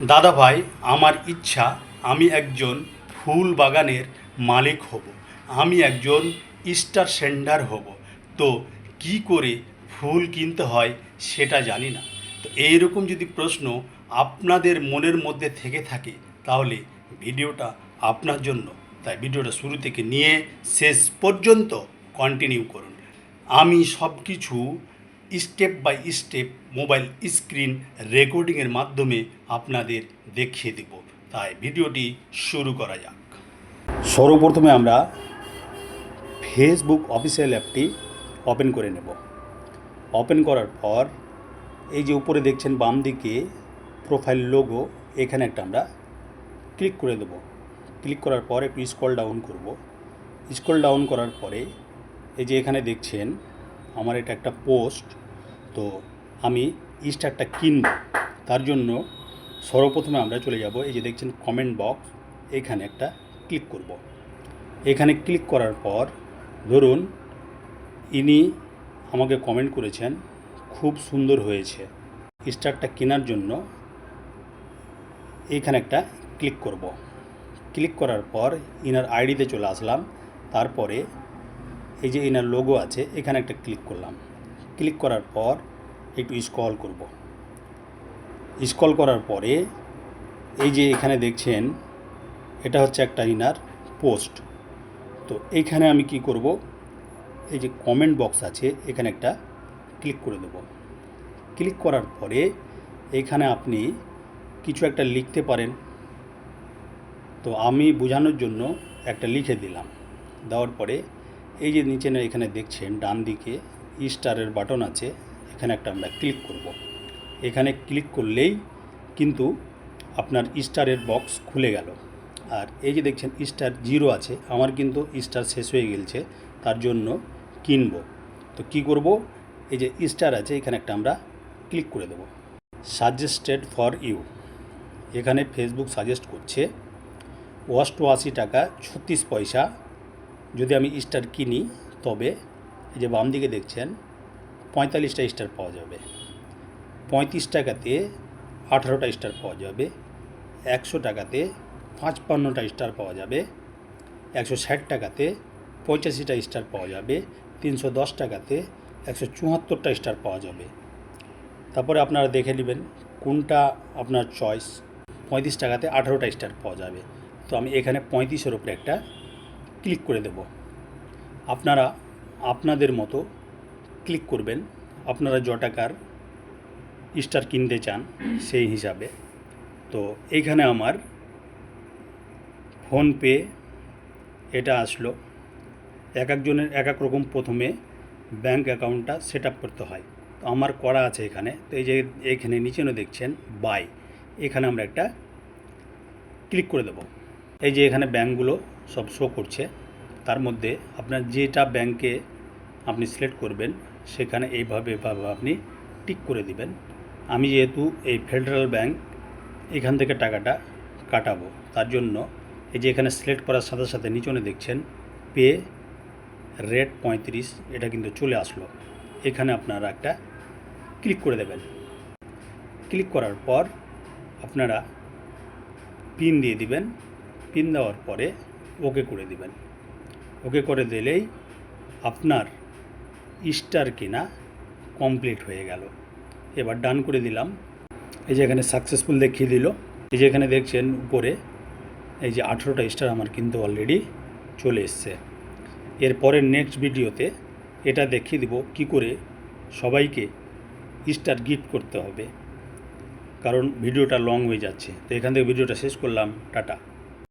দাদা ভাই, আমার ইচ্ছা আমি একজন ফুল বাগানের মালিক হব। আমি একজন স্টার সেন্ডার হব। তো কি করে ফুল কিনতে হয় সেটা জানি না। তো এইরকম যদি প্রশ্ন আপনাদের মনের মধ্যে থেকে থাকে তাহলে ভিডিওটা আপনার জন্য। তাই ভিডিওটা শুরু থেকে নিয়ে শেষ পর্যন্ত কন্টিনিউ করুন। আমি সব কিছু step by step mobile screen রেকর্ডিংয়ের মাধ্যমে আপনাদের দেখিয়ে দেব। তাই ভিডিওটি শুরু করা যাক। সর্বপ্রথমে আমরা ফেসবুক অফিসিয়াল অ্যাপটি ওপেন করে নেব। ওপেন করার পর এই যে উপরে দেখছেন বাম দিকে প্রোফাইল লোগো, এখানে একটা আমরা ক্লিক করে দেব। ক্লিক করার পর একটু স্ক্রল ডাউন করব। স্ক্রল ডাউন করার পরে এই যে এখানে দেখছেন আমার এটা একটা পোস্ট। তো আমি স্টারটা কিনব, তার জন্য সর্বপ্রথমে আমরা চলে যাব এই যে দেখছেন কমেন্ট বক্স, এখানে একটা ক্লিক করব। এখানে ক্লিক করার পর ধরুন ইনি আমাকে কমেন্ট করেছেন খুব সুন্দর হয়েছে, স্টারটা কেনার জন্য এইখানে একটা ক্লিক করব। ক্লিক করার পর ইনার আইডিতে চলে আসলাম। তারপরে এই যে ইনার লোগো আছে এখানে একটা ক্লিক করলাম। ক্লিক করার পর একটু স্ক্রল করব। স্ক্রল করার পরে এই যে এখানে দেখছেন এটা হচ্ছে একটা ইনার পোস্ট। তো এইখানে আমি কি করব, এই যে কমেন্ট বক্স আছে এখানে একটা ক্লিক করে দেব। ক্লিক করার পরে এখানে আপনি কিছু একটা লিখতে পারেন। তো আমি বোঝানোর জন্য একটা লিখে দিলাম। দেওয়ার পরে এই যে নিচে এখানে দেখছেন ডান দিকে স্টারের বাটন আছে, এখানে একটা আমরা ক্লিক করব। এখানে ক্লিক করলেই কিন্তু আপনার স্টারের বক্স খুলে গেল। আর এই যে দেখছেন স্টার 0 আছে, আমার কিন্তু স্টার শেষ হয়ে গেছে, তার জন্য কিনব। তো কি করব, এই যে স্টার আছে এখানে একটা আমরা ক্লিক করে দেব। সাজেস্টেড ফর ইউ, এখানে ফেসবুক সাজেস্ট করছে 88 টাকা 36 পয়সা যদি আমি স্টার কিনি, তবে এই যে বাম দিকে দেখছেন 45টা স্টার পাওয়া যাবে। 35 টাকাতে 18টা স্টার পাওয়া যাবে। 100 টাকাতে 55টা স্টার পাওয়া যাবে। 160 টাকাতে 85টা স্টার পাওয়া যাবে। 310 টাকাতে 174টা স্টার পাওয়া যাবে। তারপরে আপনারা দেখে নেবেন কোনটা আপনার চয়েস। 35 টাকাতে 18টা স্টার পাওয়া যাবে। তো আমি এখানে 35-এর উপরে একটা ক্লিক করে দেব। আপনারা আপনাদের মতো ক্লিক করবেন, আপনারা য টাকার স্টার কিনতে চান সেই হিসাবে। তো এইখানে আমার ফোনপে এটা আসলো। এক একজনের এক এক রকম প্রথমে ব্যাঙ্ক অ্যাকাউন্টটা সেট আপ করতে হয়। তো আমার করা আছে এখানে। তো এই যে এখানে নিচেও দেখছেন বাই, এখানে আমরা একটা ক্লিক করে দেব। এই যে এখানে ব্যাঙ্কগুলো সব শো করছে, তার মধ্যে আপনার যেটা ব্যাঙ্কে আপনি সিলেক্ট করবেন সেখানে এইভাবে আপনি টিক করে দিবেন। আমি যেহেতু এই ফেডারেল ব্যাঙ্ক এখান থেকে টাকাটা কাটাবো, তার জন্য এই যে এখানে সিলেক্ট করার সাথে সাথে নিচনে দেখছেন পে রেট 35, এটা কিন্তু চলে আসলো। এখানে আপনারা একটা ক্লিক করে দেবেন। ক্লিক করার পর আপনারা পিন দিয়ে দিবেন। পিন দেওয়ার পরে ওকে করে দিবেন। ওকে করে দিলেই আপনার স্টার কেনা কমপ্লিট হয়ে গেল। এবার ডান করে দিলাম। এই যে এখানে সাকসেসফুল দেখিয়ে দিল। এই যে এখানে দেখছেন উপরে এই যে 18টা স্টার আমার কিন্তু অলরেডি চলে এসছে। এরপরের নেক্সট ভিডিওতে এটা দেখিয়ে দেব কি করে সবাইকে স্টার গিফট করতে হবে, কারণ ভিডিওটা লং হয়ে যাচ্ছে। তো এখান থেকে ভিডিওটা শেষ করলাম। টাটা।